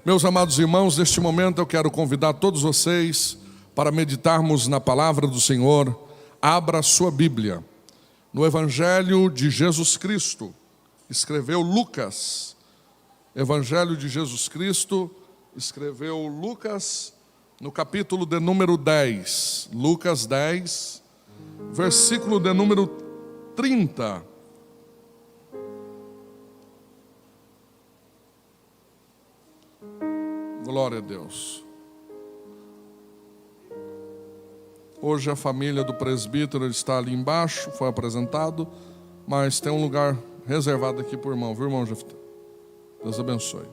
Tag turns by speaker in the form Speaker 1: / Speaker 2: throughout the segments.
Speaker 1: Meus amados irmãos, neste momento eu quero convidar todos vocês para meditarmos na palavra do Senhor. Abra a sua Bíblia no Evangelho de Jesus Cristo. Escreveu Lucas. Evangelho de Jesus Cristo, escreveu Lucas no capítulo de número 10. Lucas 10, versículo de número 30. Glória a Deus. Hoje a família do presbítero está ali embaixo, foi apresentado, mas tem um lugar reservado aqui para o irmão, viu, irmão Jefté? Deus abençoe.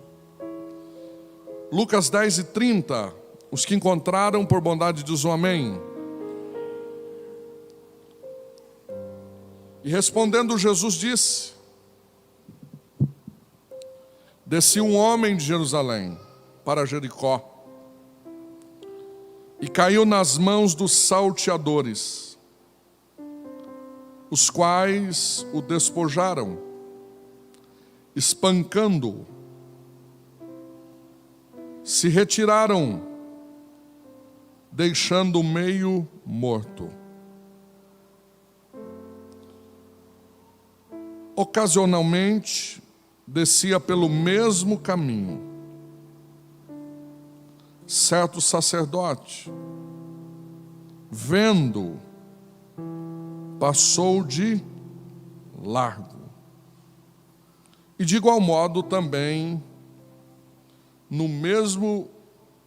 Speaker 1: Lucas 10 e 30. Os que encontraram por bondade dizem amém. E respondendo Jesus disse: descia um homem de Jerusalém para Jericó e caiu nas mãos dos salteadores, os quais o despojaram, espancando-o, se retiraram, deixando-o meio morto. Ocasionalmente descia pelo mesmo caminho certo sacerdote, vendo, passou de largo. E de igual modo também, no mesmo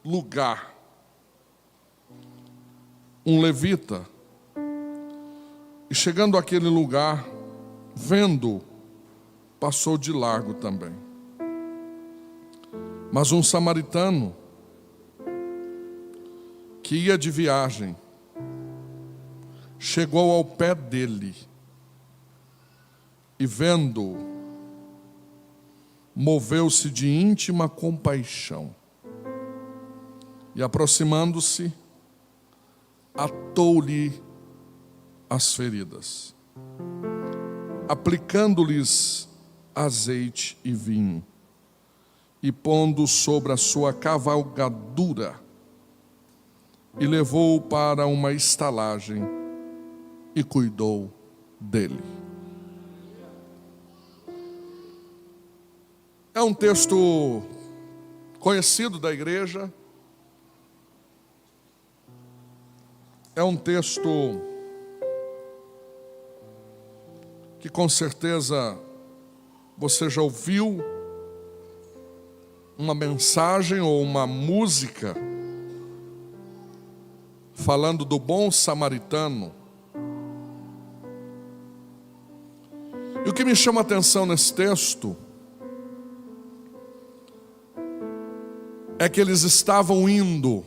Speaker 1: lugar, um levita, e chegando àquele lugar, vendo, passou de largo também. Mas um samaritano, que ia de viagem, chegou ao pé dele e vendo-o, moveu-se de íntima compaixão e, aproximando-se, atou-lhe as feridas, aplicando-lhes azeite e vinho e pondo sobre a sua cavalgadura, e levou-o para uma estalagem e cuidou dele. É um texto conhecido da igreja. É um texto que com certeza você já ouviu uma mensagem ou uma música falando do bom samaritano. E o que me chama a atenção nesse texto é que eles estavam indo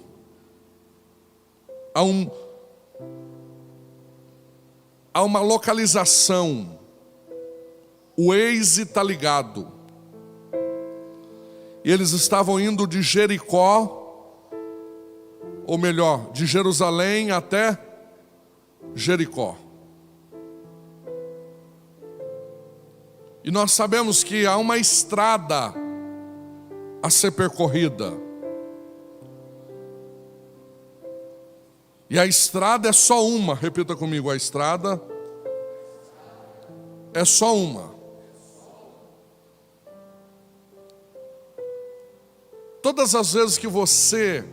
Speaker 1: a uma localização. O Waze está ligado. E eles estavam indo de Jericó, ou melhor, de Jerusalém até Jericó. E nós sabemos que há uma estrada a ser percorrida. E a estrada é só uma, repita comigo, a estrada é só uma. Todas as vezes que você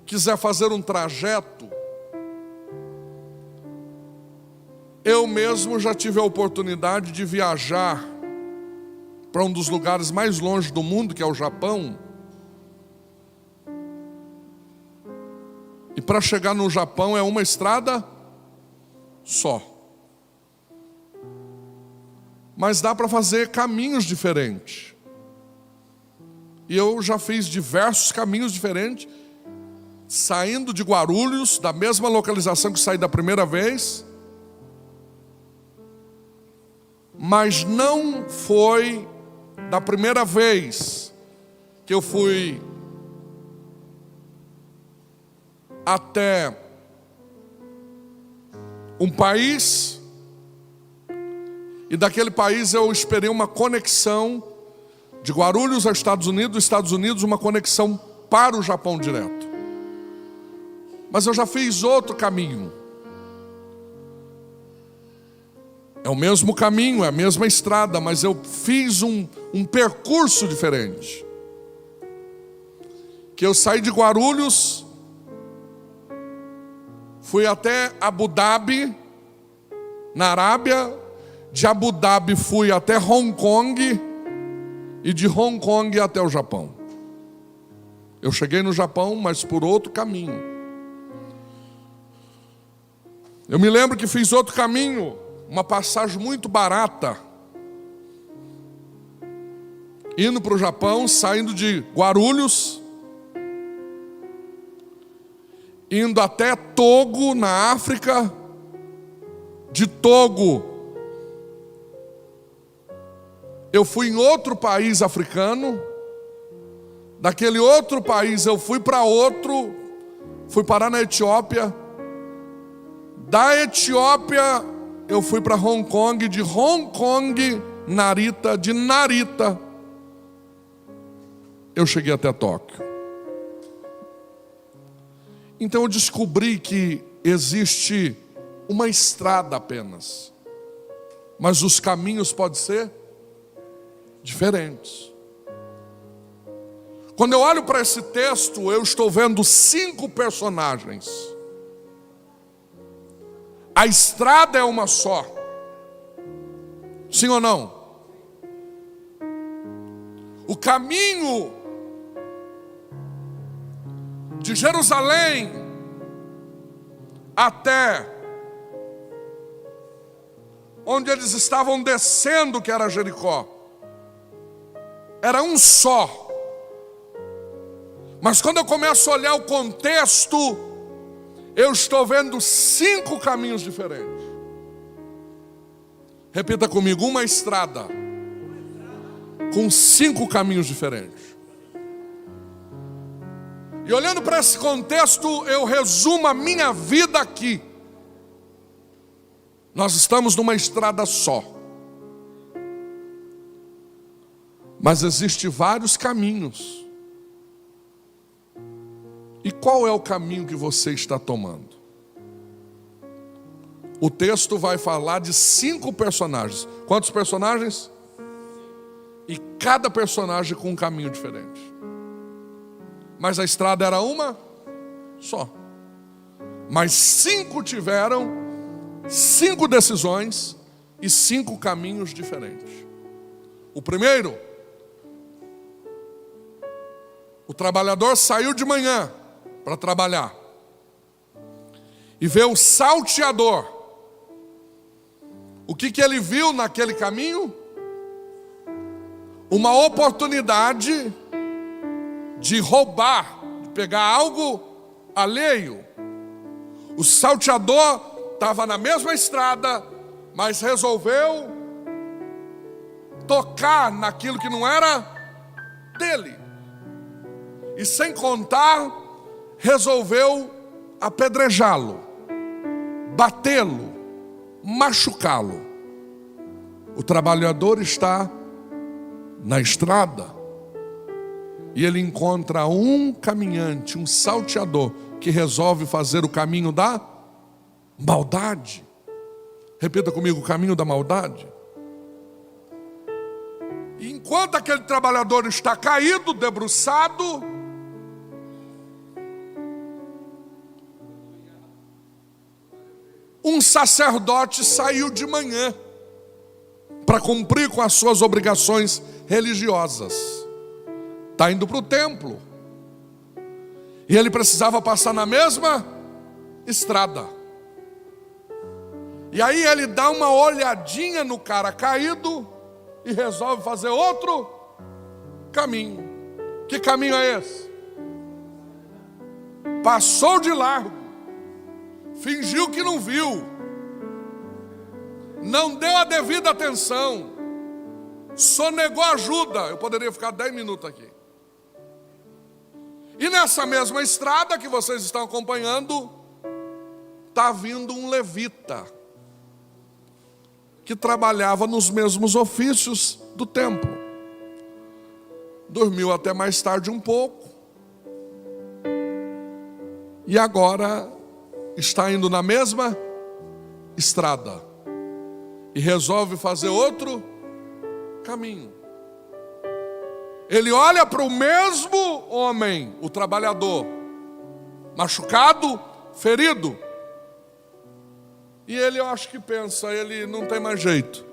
Speaker 1: quiser fazer um trajeto, eu mesmo já tive a oportunidade de viajar para um dos lugares mais longe do mundo, que é o Japão. E para chegar no Japão é uma estrada só. Mas dá para fazer caminhos diferentes. E eu já fiz diversos caminhos diferentes, saindo de Guarulhos, da mesma localização que saí da primeira vez, mas não foi da primeira vez que eu fui até um país, e daquele país eu esperei uma conexão De Guarulhos aos Estados Unidos uma conexão para o Japão direto. Mas eu já fiz outro caminho. É o mesmo caminho, é a mesma estrada, mas eu fiz um percurso diferente. Que eu saí de Guarulhos, fui até Abu Dhabi, na Arábia. De Abu Dhabi fui até Hong Kong, e de Hong Kong até o Japão. Eu cheguei no Japão, mas por outro caminho. Eu me lembro que fiz outro caminho, uma passagem muito barata, indo para o Japão, saindo de Guarulhos, indo até Togo, na África. De Togo, eu fui em outro país africano. Daquele outro país eu fui para outro, fui parar na Etiópia. Da Etiópia eu fui para Hong Kong, de Hong Kong, Narita, de Narita eu cheguei até Tóquio. Então eu descobri que existe uma estrada apenas, mas os caminhos podem ser diferentes. Quando eu olho para esse texto, eu estou vendo 5 personagens. A estrada é uma só. Sim ou não? O caminho de Jerusalém até onde eles estavam descendo, que era Jericó, era um só. Mas quando eu começo a olhar o contexto, eu estou vendo 5 caminhos diferentes. Repita comigo: uma estrada com 5 caminhos diferentes. E olhando para esse contexto, eu resumo a minha vida aqui. Nós estamos numa estrada só. Mas existem vários caminhos. E qual é o caminho que você está tomando? O texto vai falar de 5 personagens. Quantos personagens? E cada personagem com um caminho diferente. Mas a estrada era uma só. Mas 5 tiveram 5 decisões e 5 caminhos diferentes. O primeiro, o trabalhador saiu de manhã para trabalhar e vê o salteador. O que ele viu naquele caminho? Uma oportunidade de roubar, de pegar algo alheio. O salteador estava na mesma estrada, mas resolveu tocar naquilo que não era dele. E sem contar, resolveu apedrejá-lo, batê-lo, machucá-lo. O trabalhador está na estrada e ele encontra um caminhante, um salteador, que resolve fazer o caminho da maldade. Repita comigo: o caminho da maldade. E enquanto aquele trabalhador está caído, debruçado, um sacerdote saiu de manhã para cumprir com as suas obrigações religiosas. Está indo para o templo. E ele precisava passar na mesma estrada. E aí ele dá uma olhadinha no cara caído e resolve fazer outro caminho. Que caminho é esse? Passou de largo, fingiu que não viu, não deu a devida atenção, sonegou ajuda. Eu poderia ficar 10 minutos aqui. E nessa mesma estrada que vocês estão acompanhando, está vindo um levita, que trabalhava nos mesmos ofícios do templo. dormiu até mais tarde um pouco, e agora está indo na mesma estrada, e resolve fazer outro caminho. Ele olha para o mesmo homem, o trabalhador, machucado, ferido, e ele, eu acho que pensa, ele não tem mais jeito,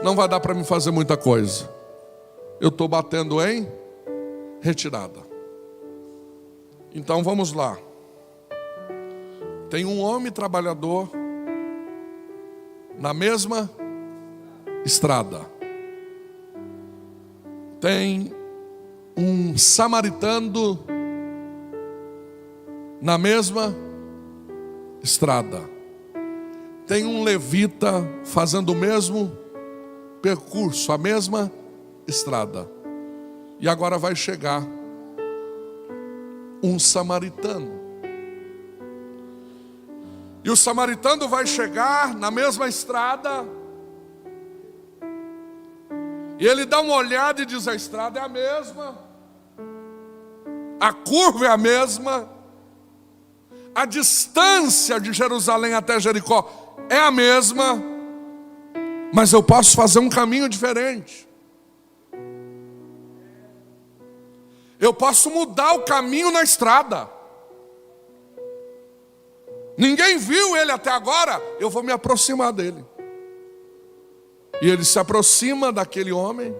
Speaker 1: não vai dar para me fazer muita coisa, eu estou batendo em retirada. Então vamos lá. Tem um homem trabalhador na mesma estrada. Tem um samaritano na mesma estrada. Tem um levita fazendo o mesmo percurso, a mesma estrada. E agora vai chegar um samaritano. E o samaritano vai chegar na mesma estrada, e ele dá uma olhada e diz: a estrada é a mesma, a curva é a mesma, a distância de Jerusalém até Jericó é a mesma, mas eu posso fazer um caminho diferente. Eu posso mudar o caminho na estrada. Ninguém viu ele até agora, eu vou me aproximar dele. E ele se aproxima daquele homem.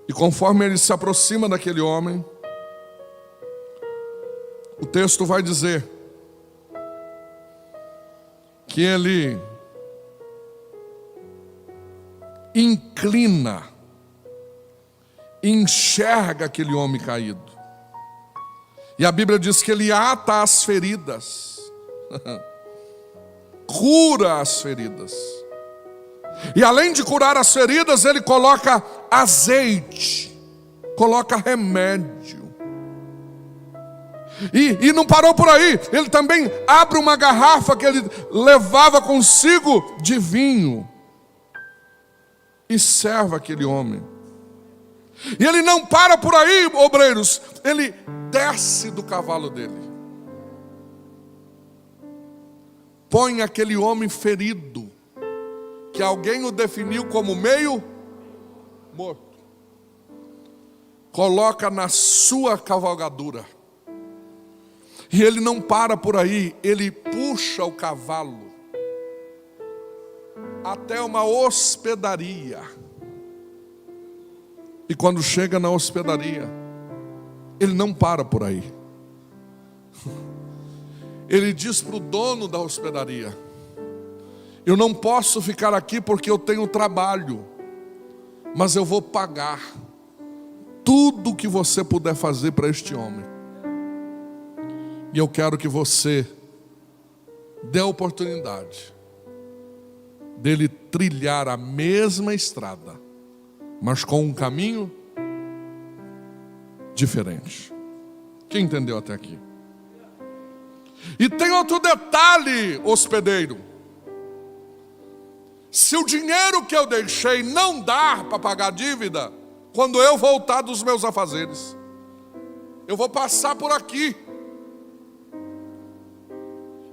Speaker 1: E conforme ele se aproxima daquele homem, o texto vai dizer que ele inclina, enxerga aquele homem caído. E a Bíblia diz que ele ata as feridas, cura as feridas. E além de curar as feridas, ele coloca azeite, coloca remédio. E não parou por aí, ele também abre uma garrafa que ele levava consigo de vinho e serve aquele homem. E ele não para por aí, obreiros, ele desce do cavalo dele, põe aquele homem ferido, que alguém o definiu como meio morto, coloca na sua cavalgadura. E ele não para por aí, ele puxa o cavalo até uma hospedaria. E quando chega na hospedaria, ele não para por aí. Ele diz para o dono da hospedaria: eu não posso ficar aqui porque eu tenho trabalho, mas eu vou pagar tudo que você puder fazer para este homem. E eu quero que você dê a oportunidade dele trilhar a mesma estrada, mas com um caminho diferente. Quem entendeu até aqui? E tem outro detalhe, hospedeiro. Se o dinheiro que eu deixei não dar para pagar a dívida, quando eu voltar dos meus afazeres, eu vou passar por aqui.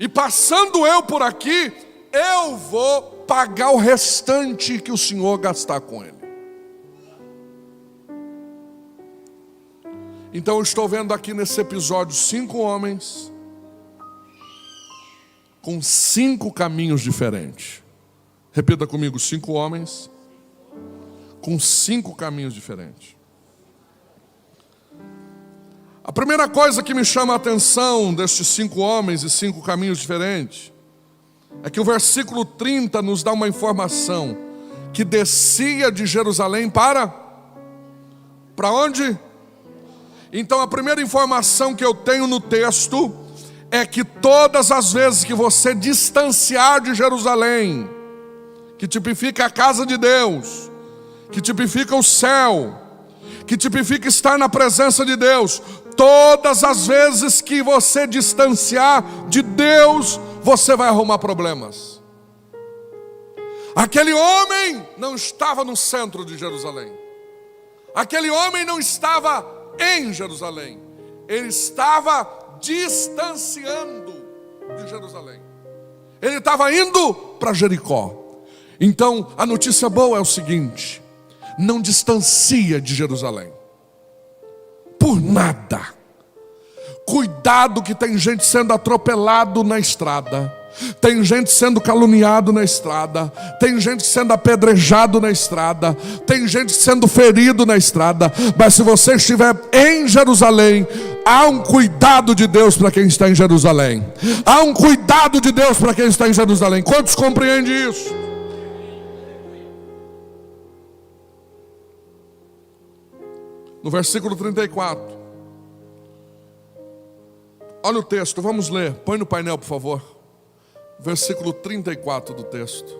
Speaker 1: E passando eu por aqui, eu vou pagar o restante que o senhor gastar com ele. Então eu estou vendo aqui nesse episódio 5 homens com 5 caminhos diferentes. Repita comigo: 5 homens com 5 caminhos diferentes. A primeira coisa que me chama a atenção destes 5 homens e 5 caminhos diferentes é que o versículo 30 nos dá uma informação: que descia de Jerusalém para onde? Então a primeira informação que eu tenho no texto é que todas as vezes que você distanciar de Jerusalém, que tipifica a casa de Deus, que tipifica o céu, que tipifica estar na presença de Deus, todas as vezes que você distanciar de Deus, você vai arrumar problemas. Aquele homem não estava no centro de Jerusalém. Aquele homem não estava em Jerusalém, ele estava distanciando de Jerusalém. Ele estava indo para Jericó. Então a notícia boa é o seguinte: não distancia de Jerusalém por nada. Cuidado que tem gente sendo atropelado na estrada, tem gente sendo caluniado na estrada, tem gente sendo apedrejado na estrada, tem gente sendo ferido na estrada. Mas se você estiver em Jerusalém, há um cuidado de Deus para quem está em Jerusalém. Há um cuidado de Deus para quem está em Jerusalém. Quantos compreendem isso? No versículo 34, olha o texto, vamos ler. Põe no painel, por favor. Versículo 34 do texto.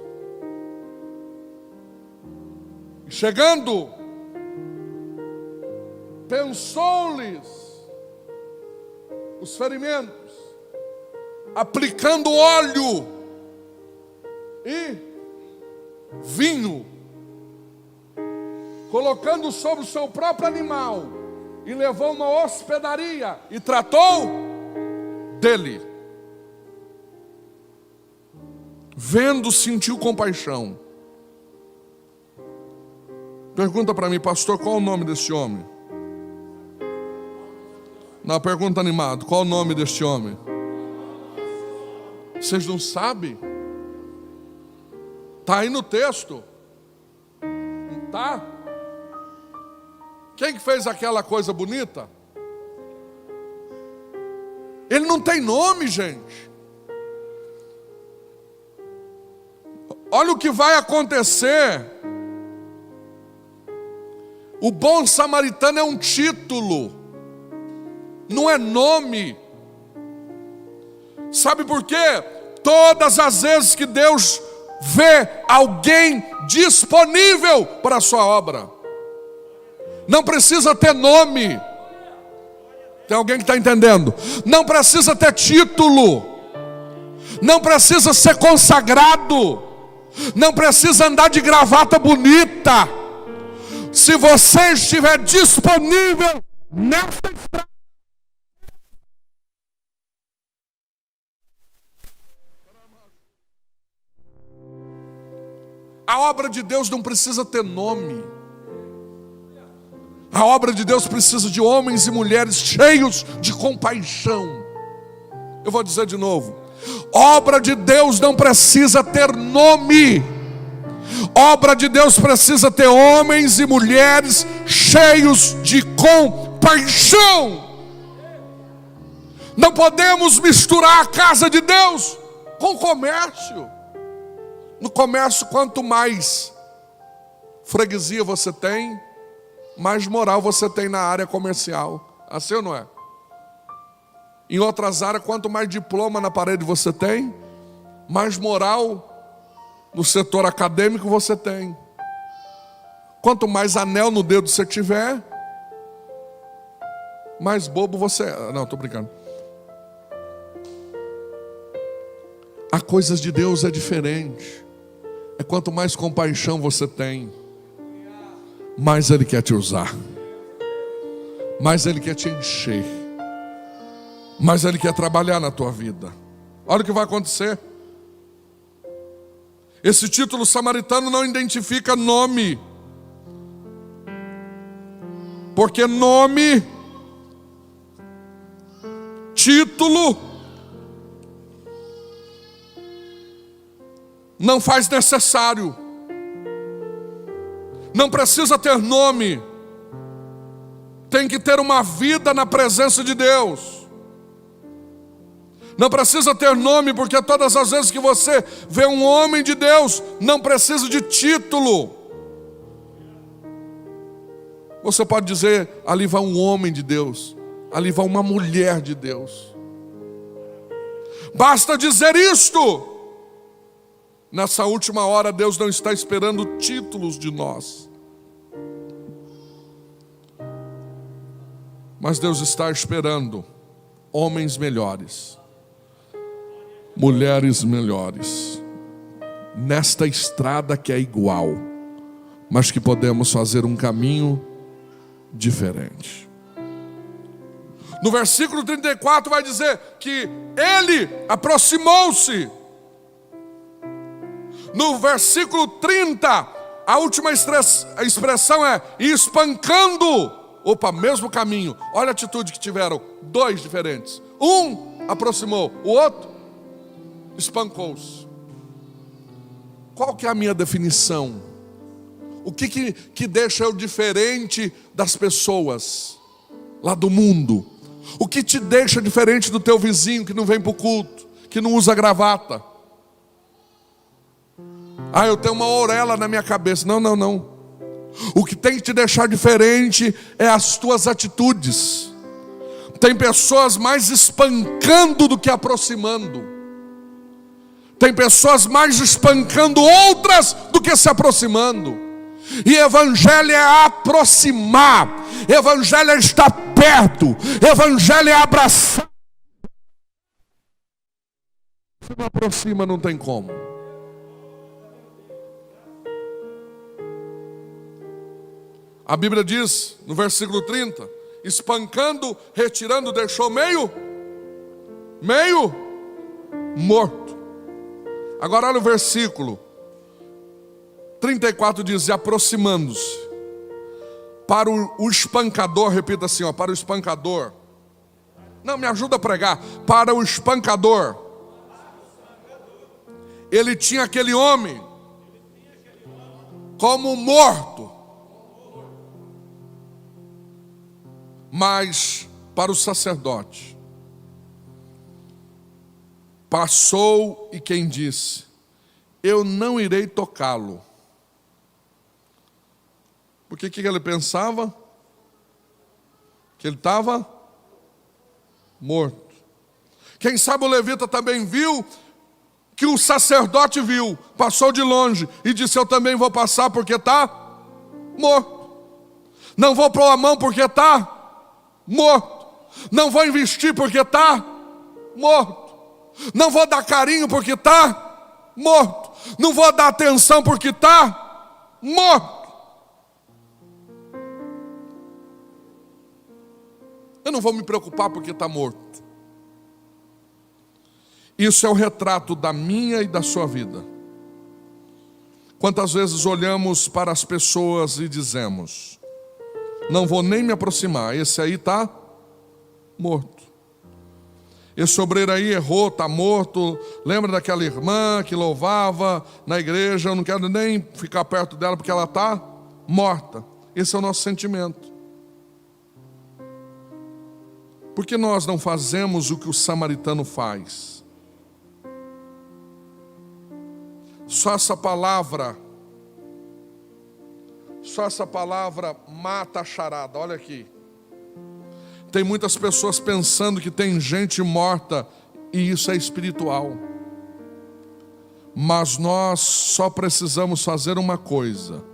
Speaker 1: Chegando, pensou-lhes os ferimentos, aplicando óleo e vinho, colocando sobre o seu próprio animal, e levou uma hospedaria e tratou dele. Vendo, sentiu compaixão. Pergunta para mim, pastor, qual o nome desse homem? Não, pergunta animado, qual o nome deste homem? Vocês não sabem? Está aí no texto. Não está? Quem que fez aquela coisa bonita? Ele não tem nome, gente. Olha o que vai acontecer. O bom samaritano é um título, não é nome. Sabe por quê? Todas as vezes que Deus vê alguém disponível para a sua obra, não precisa ter nome. Tem alguém que está entendendo? Não precisa ter título, não precisa ser consagrado, não precisa andar de gravata bonita. Se você estiver disponível nesta estrada, a obra de Deus não precisa ter nome. A obra de Deus precisa de homens e mulheres cheios de compaixão. Eu vou dizer de novo: obra de Deus não precisa ter nome. Obra de Deus precisa ter homens e mulheres cheios de compaixão. Não podemos misturar a casa de Deus com o comércio. No comércio, quanto mais freguesia você tem, mais moral você tem na área comercial. Assim ou não é? Em outras áreas, quanto mais diploma na parede você tem, mais moral no setor acadêmico você tem. Quanto mais anel no dedo você tiver, mais bobo você é. Não, estou brincando. A coisas de Deus é diferente. É quanto mais compaixão você tem, mais Ele quer te usar, mais Ele quer te encher, mais Ele quer trabalhar na tua vida. Olha o que vai acontecer. Esse título samaritano não identifica nome, porque nome, título, não faz necessário. Não precisa ter nome. Tem que ter uma vida na presença de Deus. Não precisa ter nome, porque todas as vezes que você vê um homem de Deus, não precisa de título. Você pode dizer: ali vai um homem de Deus, ali vai uma mulher de Deus. Basta dizer isto. Nessa última hora, Deus não está esperando títulos de nós, mas Deus está esperando homens melhores, mulheres melhores, nesta estrada que é igual, mas que podemos fazer um caminho diferente. No versículo 34 vai dizer que ele aproximou-se. No versículo 30, a última expressão é espancando. Opa, mesmo caminho. Olha a atitude que tiveram, dois diferentes. Um aproximou, o outro espancou-se. Qual que é a minha definição? O que deixa eu diferente das pessoas lá do mundo? O que te deixa diferente do teu vizinho que não vem para o culto, que não usa gravata? Ah, eu tenho uma orelha na minha cabeça. Não. O que tem que te deixar diferente é as tuas atitudes. Tem pessoas mais espancando do que aproximando. Tem pessoas mais espancando outras do que se aproximando. E evangelho é aproximar. Evangelho é estar perto. Evangelho é abraçar. Se não aproxima, não tem como. A Bíblia diz, no versículo 30, espancando, retirando, deixou meio morto. Agora olha o versículo 34, diz, e aproximando-se para o espancador, repita assim, ó, para o espancador. Não, me ajuda a pregar. Para o espancador. Ele tinha aquele homem como morto. Mas para o sacerdote passou, e quem disse: eu não irei tocá-lo. Porque o que ele pensava? Que ele estava morto. Quem sabe o levita também viu que o sacerdote viu, passou de longe e disse: eu também vou passar porque está morto. Não vou pôr a mão porque está morto. Não vou investir porque está morto. Não vou dar carinho porque está morto. Não vou dar atenção porque está morto. Eu não vou me preocupar porque está morto. Isso é o retrato da minha e da sua vida. Quantas vezes olhamos para as pessoas e dizemos: não vou nem me aproximar, esse aí está morto. Esse obreiro aí errou, está morto. Lembra daquela irmã que louvava na igreja? Eu não quero nem ficar perto dela porque ela está morta. Esse é o nosso sentimento. Por que nós não fazemos o que o samaritano faz? Só essa palavra mata a charada. Olha aqui. Tem muitas pessoas pensando que tem gente morta, e isso é espiritual. Mas nós só precisamos fazer uma coisa.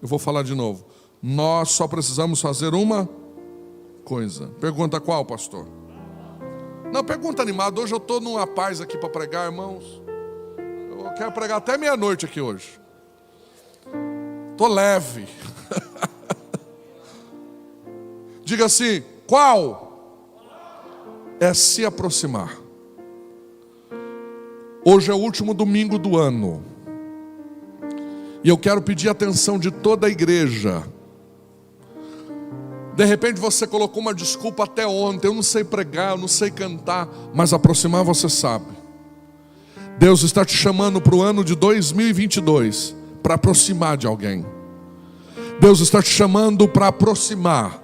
Speaker 1: Eu vou falar de novo. Nós só precisamos fazer uma coisa. Pergunta qual, pastor? Não, pergunta animada. Hoje eu estou numa paz aqui para pregar, irmãos. Eu quero pregar até meia-noite aqui hoje. Estou leve. Diga assim: qual? É se aproximar. Hoje é o último domingo do ano. E eu quero pedir a atenção de toda a igreja. De repente você colocou uma desculpa até ontem: eu não sei pregar, eu não sei cantar. Mas aproximar você sabe. Deus está te chamando para o ano de 2022 para aproximar de alguém. Deus está te chamando para aproximar.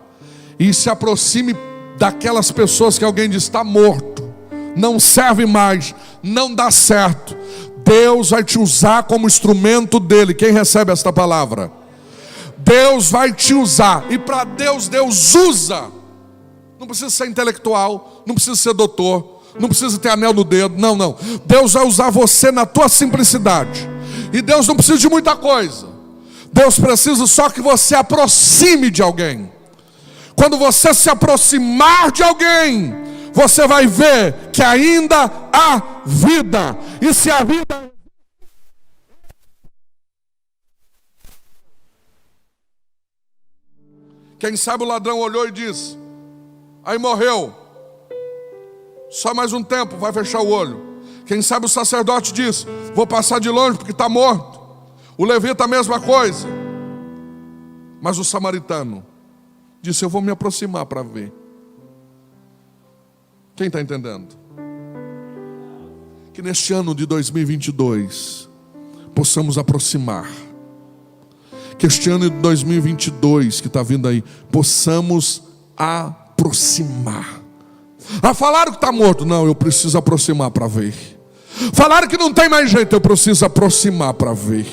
Speaker 1: E se aproxime daquelas pessoas que alguém diz: está morto, não serve mais, não dá certo. Deus vai te usar como instrumento dele. Quem recebe esta palavra? Deus vai te usar. E para Deus, Deus usa. Não precisa ser intelectual, não precisa ser doutor, não precisa ter anel no dedo. Não. Deus vai usar você na tua simplicidade. E Deus não precisa de muita coisa. Deus precisa só que você aproxime de alguém. Quando você se aproximar de alguém, você vai ver que ainda há vida. E se a vida... Quem sabe o ladrão olhou e disse: aí morreu, só mais um tempo, vai fechar o olho. Quem sabe o sacerdote disse: vou passar de longe porque está morto. O levita a mesma coisa. Mas o samaritano disse: eu vou me aproximar para ver. Quem está entendendo? Que neste ano de 2022 possamos aproximar. Que este ano de 2022 que está vindo aí, possamos aproximar. Falaram que está morto. Não, eu preciso aproximar para ver. Falaram que não tem mais jeito. Eu preciso aproximar para ver.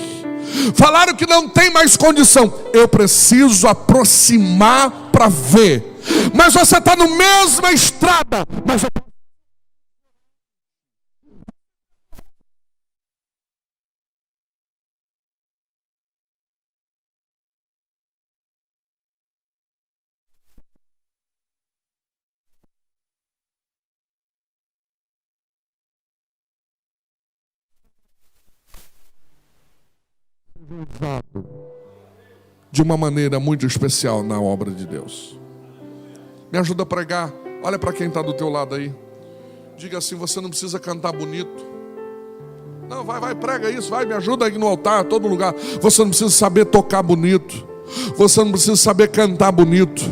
Speaker 1: Falaram que não tem mais condição. Eu preciso aproximar para ver. Mas você está na mesma estrada. Mas de uma maneira muito especial na obra de Deus. Me ajuda a pregar. Olha para quem está do teu lado aí. Diga assim: você não precisa cantar bonito. Não, vai, prega isso, vai, me ajuda aí no altar, todo lugar. Você não precisa saber tocar bonito. Você não precisa saber cantar bonito.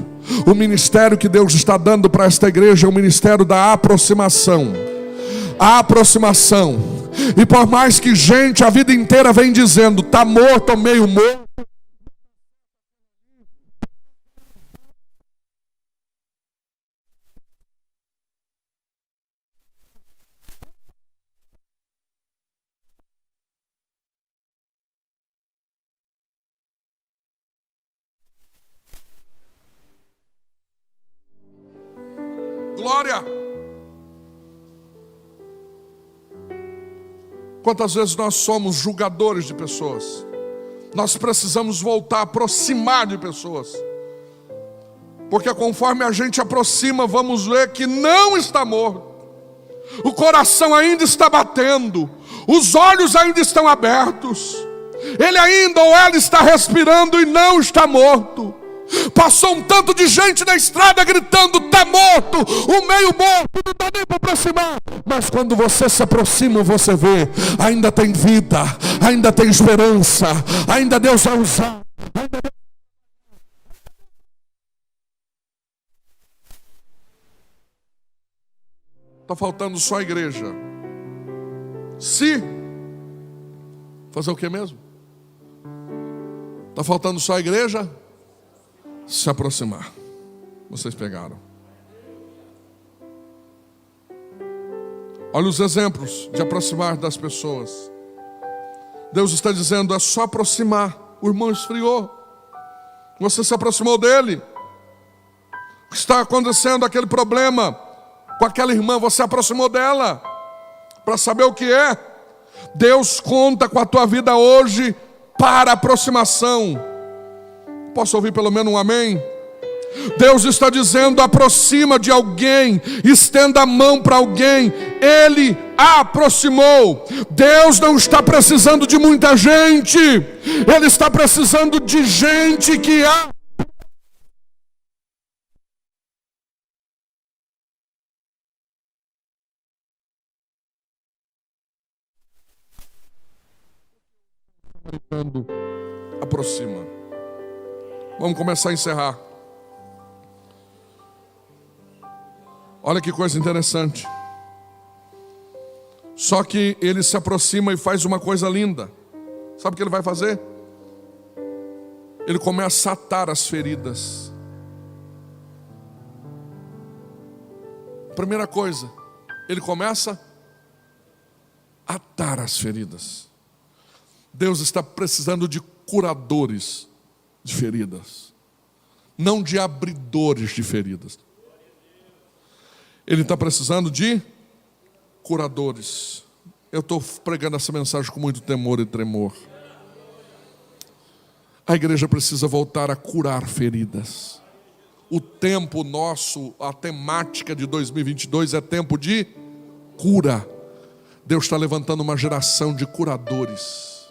Speaker 1: O ministério que Deus está dando para esta igreja é o ministério da aproximação. A aproximação. E por mais que gente a vida inteira vem dizendo: está morto ou meio morto, glória. Quantas vezes nós somos julgadores de pessoas? Nós precisamos voltar a aproximar de pessoas, porque conforme a gente aproxima, vamos ver que não está morto. O coração ainda está batendo, os olhos ainda estão abertos, ele ainda ou ela está respirando e não está morto. Passou um tanto de gente na estrada gritando: está morto, o meio morto, não dá nem para aproximar. Mas quando você se aproxima, você vê, ainda tem vida, ainda tem esperança, ainda Deus vai usar. Está faltando só a igreja. Se fazer o que mesmo? Está faltando só a igreja se aproximar. Vocês pegaram. Olha os exemplos de aproximar das pessoas. Deus está dizendo: é só aproximar. O irmão esfriou, você se aproximou dele. O que está acontecendo? Aquele problema com aquela irmã, você aproximou dela para saber o que é. Deus conta com a tua vida hoje para aproximação. Posso ouvir pelo menos um amém? Deus está dizendo: aproxima de alguém, estenda a mão para alguém. Ele aproximou. Deus não está precisando de muita gente, Ele está precisando de gente que aproxima. Vamos começar a encerrar. Olha que coisa interessante. Só que ele se aproxima e faz uma coisa linda. Sabe o que ele vai fazer? Ele começa a atar as feridas. Primeira coisa, ele começa a atar as feridas. Deus está precisando de curadores de feridas, não de abridores de feridas. Ele está precisando de curadores. Eu estou pregando essa mensagem com muito temor e tremor. A igreja precisa voltar a curar feridas. O tempo nosso, a temática de 2022 é tempo de cura. Deus está levantando uma geração de curadores.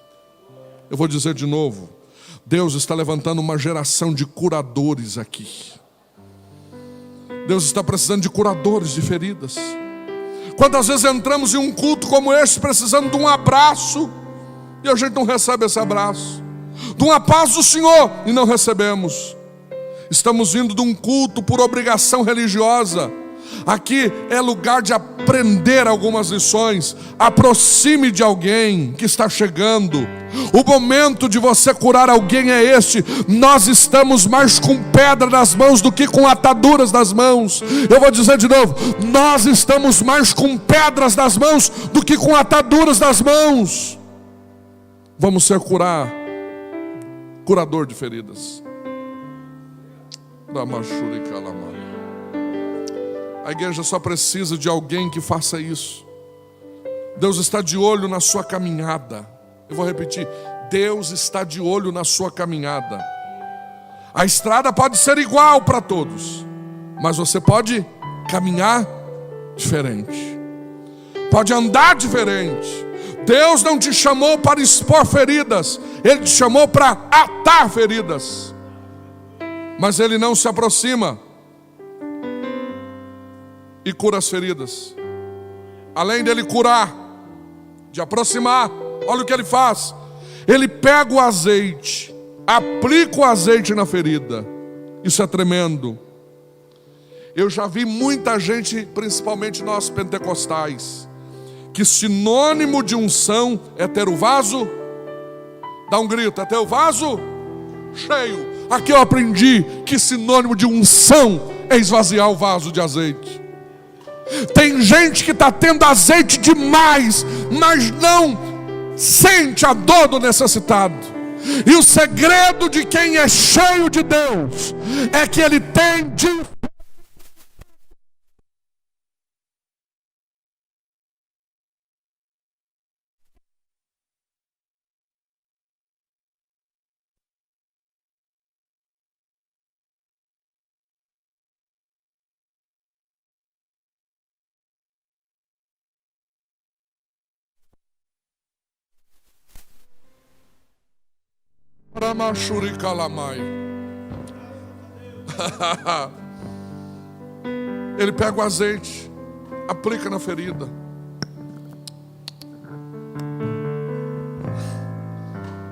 Speaker 1: Eu vou dizer de novo: Deus está levantando uma geração de curadores aqui. Deus está precisando de curadores de feridas. Quantas vezes entramos em um culto como este precisando de um abraço e a gente não recebe esse abraço, de uma paz do Senhor e não recebemos. Estamos vindo de um culto por obrigação religiosa. Aqui é lugar de aprender algumas lições. Aproxime de alguém que está chegando. O momento de você curar alguém é este. Nós estamos mais com pedra nas mãos do que com ataduras nas mãos. Eu vou dizer de novo: nós estamos mais com pedras nas mãos do que com ataduras nas mãos. Vamos ser curador de feridas. A igreja só precisa de alguém que faça isso. Deus está de olho na sua caminhada. Eu vou repetir: Deus está de olho na sua caminhada. A estrada pode ser igual para todos, mas você pode caminhar diferente, pode andar diferente. Deus não te chamou para expor feridas, Ele te chamou para atar feridas. Mas Ele não se aproxima e cura as feridas. Além dele curar, de aproximar, olha o que Ele faz. Ele pega o azeite, aplica o azeite na ferida. Isso é tremendo. Eu já vi muita gente, principalmente nós pentecostais, que sinônimo de unção é ter o vaso, dá um grito, é ter o vaso cheio. Aqui eu aprendi que sinônimo de unção é esvaziar o vaso de azeite. Tem gente que está tendo azeite demais, mas não sente a dor do necessitado. E o segredo de quem é cheio de Deus é que ele tem de... Ele pega o azeite, aplica na ferida.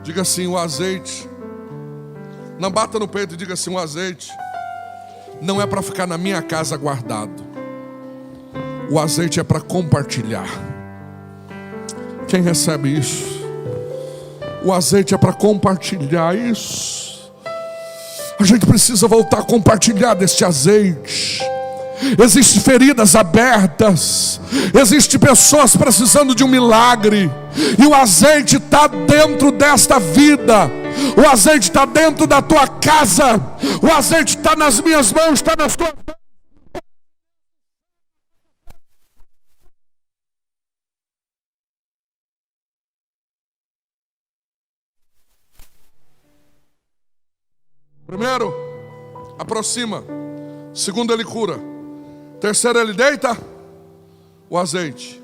Speaker 1: Diga assim: o azeite. Não bata no peito e diga assim: o azeite não é para ficar na minha casa guardado. O azeite é para compartilhar. Quem recebe isso? O azeite é para compartilhar isso. A gente precisa voltar a compartilhar deste azeite. Existem feridas abertas, existem pessoas precisando de um milagre, e o azeite está dentro desta vida. O azeite está dentro da tua casa. O azeite está nas minhas mãos, está nas tuas mãos. Primeiro, aproxima. Segundo, ele cura. Terceiro, ele deita o azeite.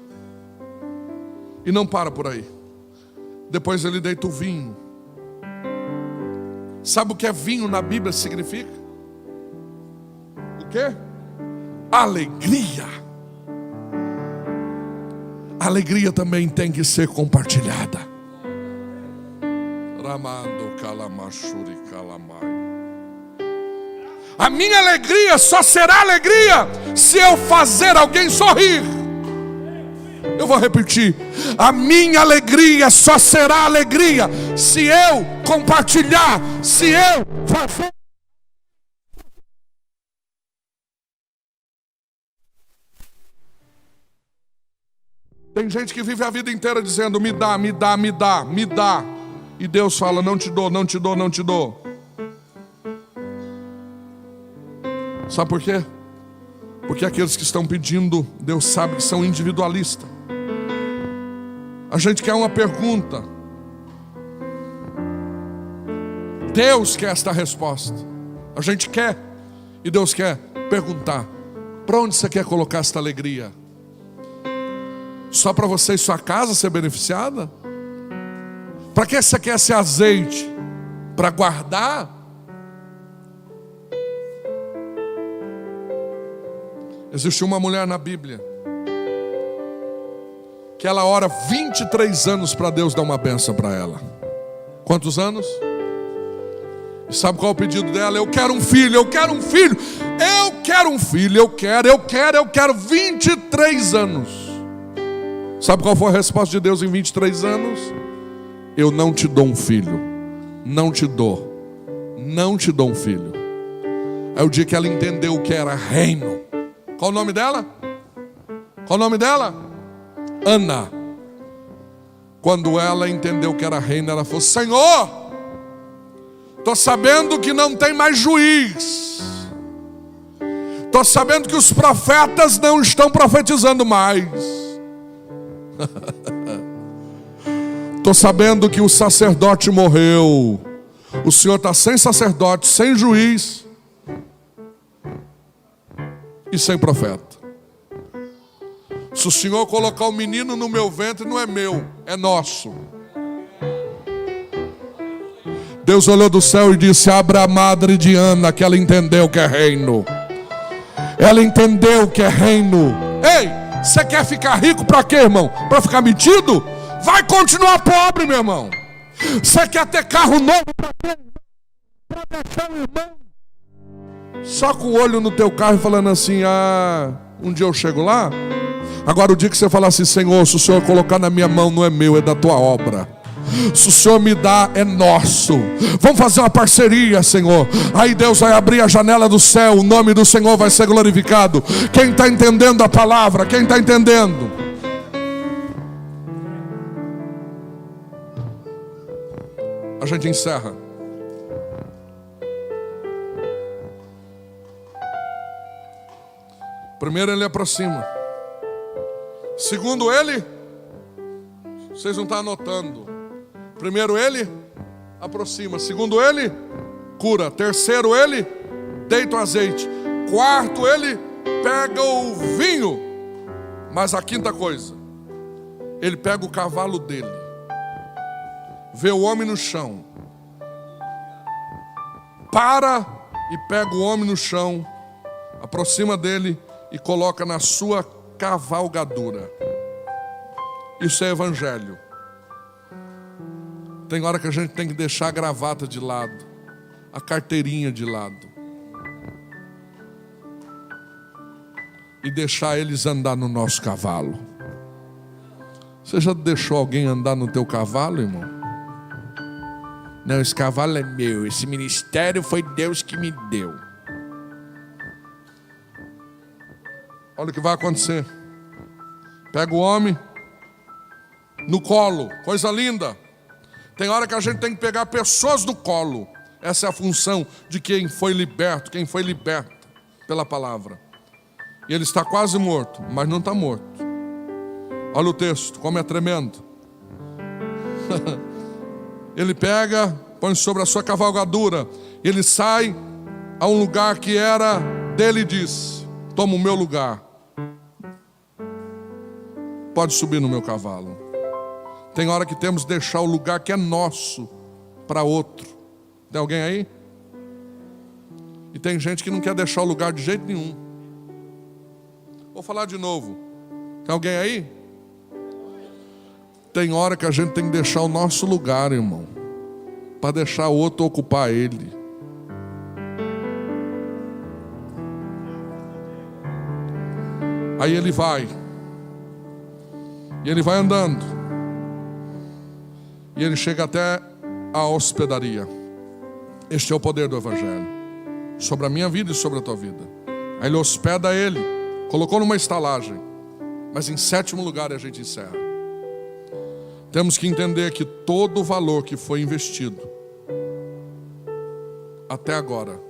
Speaker 1: E não para por aí. Depois ele deita o vinho. Sabe o que é vinho na Bíblia significa? O quê? Alegria. Alegria também tem que ser compartilhada. Ramando calamachuri calamai. A minha alegria só será alegria se eu fazer alguém sorrir. Eu vou repetir: a minha alegria só será alegria se eu compartilhar, se eu fazer. Tem gente que vive a vida inteira dizendo: me dá, me dá, me dá, me dá. E Deus fala: não te dou, não te dou, não te dou. Sabe por quê? Porque aqueles que estão pedindo, Deus sabe que são individualistas. A gente quer uma pergunta, Deus quer esta resposta. A gente quer, e Deus quer perguntar: para onde você quer colocar esta alegria? Só para você e sua casa ser beneficiada? Para que você quer esse azeite? para guardar. Existe uma mulher na Bíblia que ela ora 23 anos para Deus dar uma bênção para ela. Quantos anos? E sabe qual é o pedido dela? Eu quero um filho, eu quero um filho, eu quero um filho, eu quero 23 anos. Sabe qual foi a resposta de Deus em 23 anos? Eu não te dou um filho, não te dou um filho. É o dia que ela entendeu o que era reino. Qual o nome dela? Qual o nome dela? Ana. Quando ela entendeu o que era reino, ela falou: Senhor, estou sabendo que não tem mais juiz. Estou sabendo que os profetas não estão profetizando mais. Estou sabendo que o sacerdote morreu. O Senhor está sem sacerdote, sem juiz e sem profeta. Se o Senhor colocar o menino no meu ventre, não é meu, é nosso. Deus olhou do céu e disse: abra a madre de Ana, que ela entendeu que é reino. Ela entendeu que é reino. Ei, você quer ficar rico para quê, irmão? Para ficar metido? Vai continuar pobre, meu irmão. Você quer ter carro novo para quê? Para deixar o irmão só com o olho no teu carro e falando assim: ah, um dia eu chego lá. Agora o dia que você falar assim: Senhor, se o Senhor colocar na minha mão, não é meu, é da tua obra. Se o Senhor me dá, é nosso. Vamos fazer uma parceria, Senhor. Aí Deus vai abrir a janela do céu, o nome do Senhor vai ser glorificado. Quem está entendendo a palavra? Quem está entendendo? A gente encerra. Primeiro ele aproxima. Segundo ele, vocês não estão anotando. Primeiro ele aproxima. Segundo ele, cura. Terceiro ele deita o azeite. Quarto ele pega o vinho. Mas a quinta coisa, ele pega o cavalo dele, vê o homem no chão, para e pega o homem no chão, aproxima dele e coloca na sua cavalgadura. Isso é evangelho. Tem hora que a gente tem que deixar a gravata de lado, a carteirinha de lado, e deixar eles andar no nosso cavalo. Você já deixou alguém andar no teu cavalo, irmão? Não, esse cavalo é meu, esse ministério foi Deus que me deu. Olha o que vai acontecer. Pega o homem no colo, coisa linda. Tem hora que a gente tem que pegar pessoas no colo. Essa é a função de quem foi liberto, quem foi liberta pela palavra. E ele está quase morto, mas não está morto. Olha o texto, como é tremendo. Ele pega, põe sobre a sua cavalgadura. Ele sai a um lugar que era dele e diz: toma o meu lugar. Pode subir no meu cavalo. Tem hora que temos que deixar o lugar que é nosso para outro. Tem alguém aí? E tem gente que não quer deixar o lugar de jeito nenhum. Vou falar de novo. Tem alguém aí? Tem hora que a gente tem que deixar o nosso lugar, irmão, para deixar o outro ocupar ele. Aí ele vai. E ele vai andando. E ele chega até a hospedaria. Este é o poder do evangelho sobre a minha vida e sobre a tua vida. Aí ele hospeda ele, colocou numa estalagem. Mas em sétimo lugar a gente encerra. Temos que entender que todo o valor que foi investido até agora,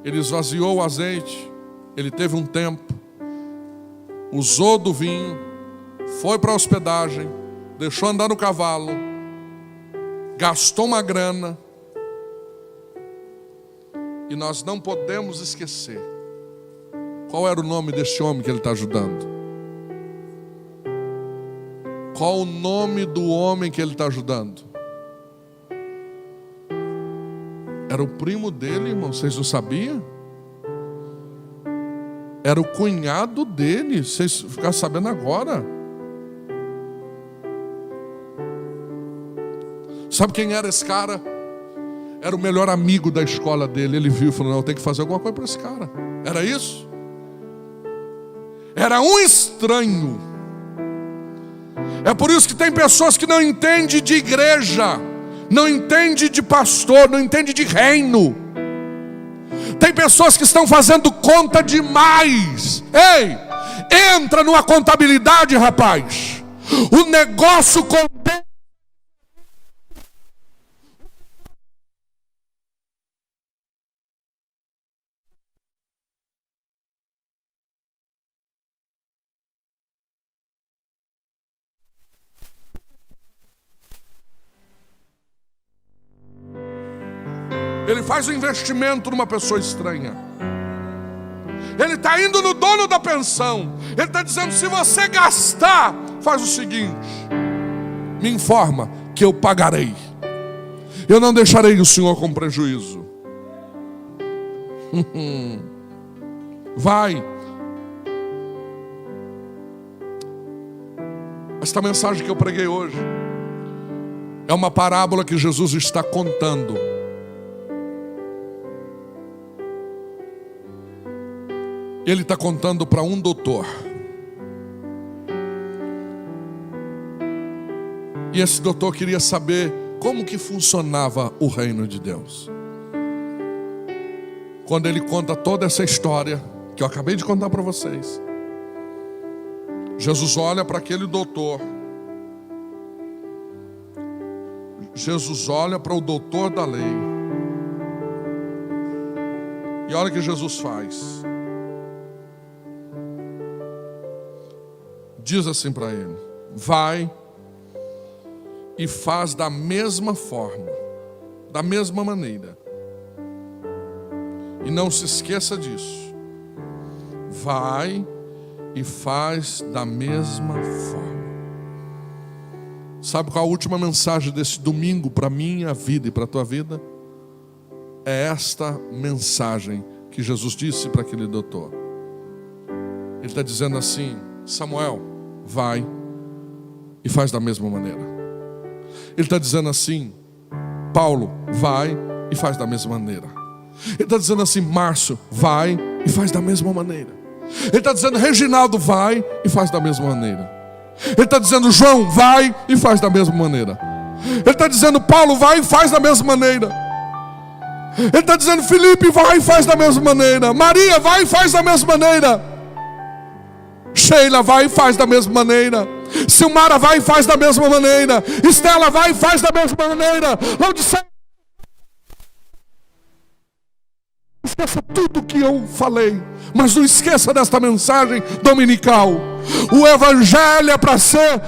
Speaker 1: ele esvaziou o azeite, ele teve um tempo, usou do vinho, foi para a hospedagem, deixou andar no cavalo, gastou uma grana. E nós não podemos esquecer qual era o nome deste homem que ele está ajudando. Qual o nome do homem que ele está ajudando? Era o primo dele, irmão, vocês não sabiam? Era o cunhado dele, vocês ficaram sabendo agora. Sabe quem era esse cara? Era o melhor amigo da escola dele. Ele viu e falou: não, eu tenho que fazer alguma coisa para esse cara. Era isso? Era um estranho. É por isso que tem pessoas que não entendem de igreja, não entendem de pastor, não entendem de reino. Tem pessoas que estão fazendo conta demais. Ei, entra numa contabilidade, rapaz. O negócio com Deus. Ele faz um investimento numa pessoa estranha. Ele está indo no dono da pensão. Ele está dizendo: se você gastar, faz o seguinte, me informa que eu pagarei. Eu não deixarei o senhor com prejuízo. Vai. Esta mensagem que eu preguei hoje é uma parábola que Jesus está contando. Ele está contando para um doutor. E esse doutor queria saber como que funcionava o reino de Deus. Quando ele conta toda essa história que eu acabei de contar para vocês, Jesus olha para aquele doutor. Jesus olha para o doutor da lei. E olha o que Jesus faz. Diz assim para ele: vai e faz da mesma forma, da mesma maneira. E não se esqueça disso. Vai e faz da mesma forma. Sabe qual a última mensagem desse domingo para minha vida e para a tua vida? É esta mensagem que Jesus disse para aquele doutor. Ele está dizendo assim: Samuel, vai e faz da mesma maneira. Ele está dizendo assim: Paulo, vai e faz da mesma maneira. Ele está dizendo assim: Márcio, vai e faz da mesma maneira. Ele está dizendo: Reginaldo, vai e faz da mesma maneira. Ele está dizendo: João, vai e faz da mesma maneira. Ele está dizendo: Paulo, vai e faz da mesma maneira. Ele está dizendo: Felipe, vai e faz da mesma maneira. Maria, vai e faz da mesma maneira. Sheila, vai e faz da mesma maneira. Silmara, vai e faz da mesma maneira. Estela, vai e faz da mesma maneira. Laodiceia, esqueça tudo que eu falei, mas não esqueça desta mensagem dominical. O evangelho é para ser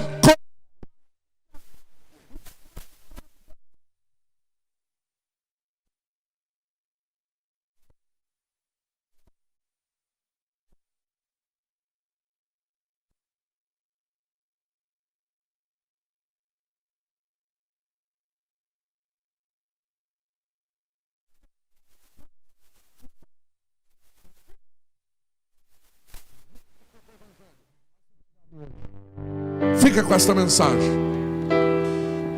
Speaker 1: Fica com esta mensagem.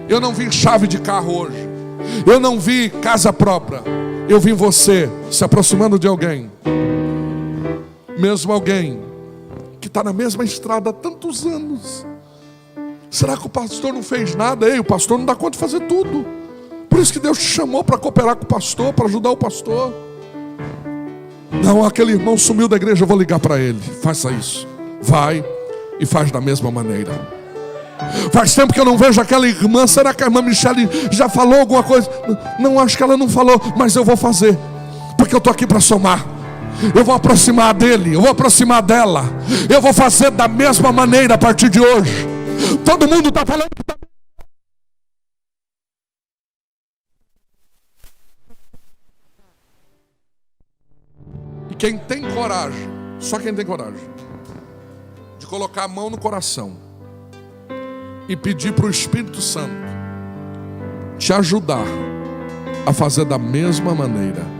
Speaker 1: Eu não vi chave de carro hoje. Eu não vi casa própria. Eu vi você se aproximando de alguém. Mesmo alguém que está na mesma estrada há tantos anos. Será que o pastor não fez nada? Ei, o pastor não dá conta de fazer tudo. Por isso que Deus te chamou para cooperar com o pastor, para ajudar o pastor. Não, aquele irmão sumiu da igreja, eu vou ligar para ele. Faça isso. Vai e faz da mesma maneira. Faz tempo que eu não vejo aquela irmã. Será que a irmã Michele já falou alguma coisa? Não, acho que ela não falou, mas eu vou fazer, porque eu estou aqui para somar. Eu vou aproximar dele, eu vou aproximar dela. Eu vou fazer da mesma maneira a partir de hoje. Todo mundo está falando que está... E quem tem coragem, só quem tem coragem de colocar a mão no coração e pedir para o Espírito Santo te ajudar a fazer da mesma maneira.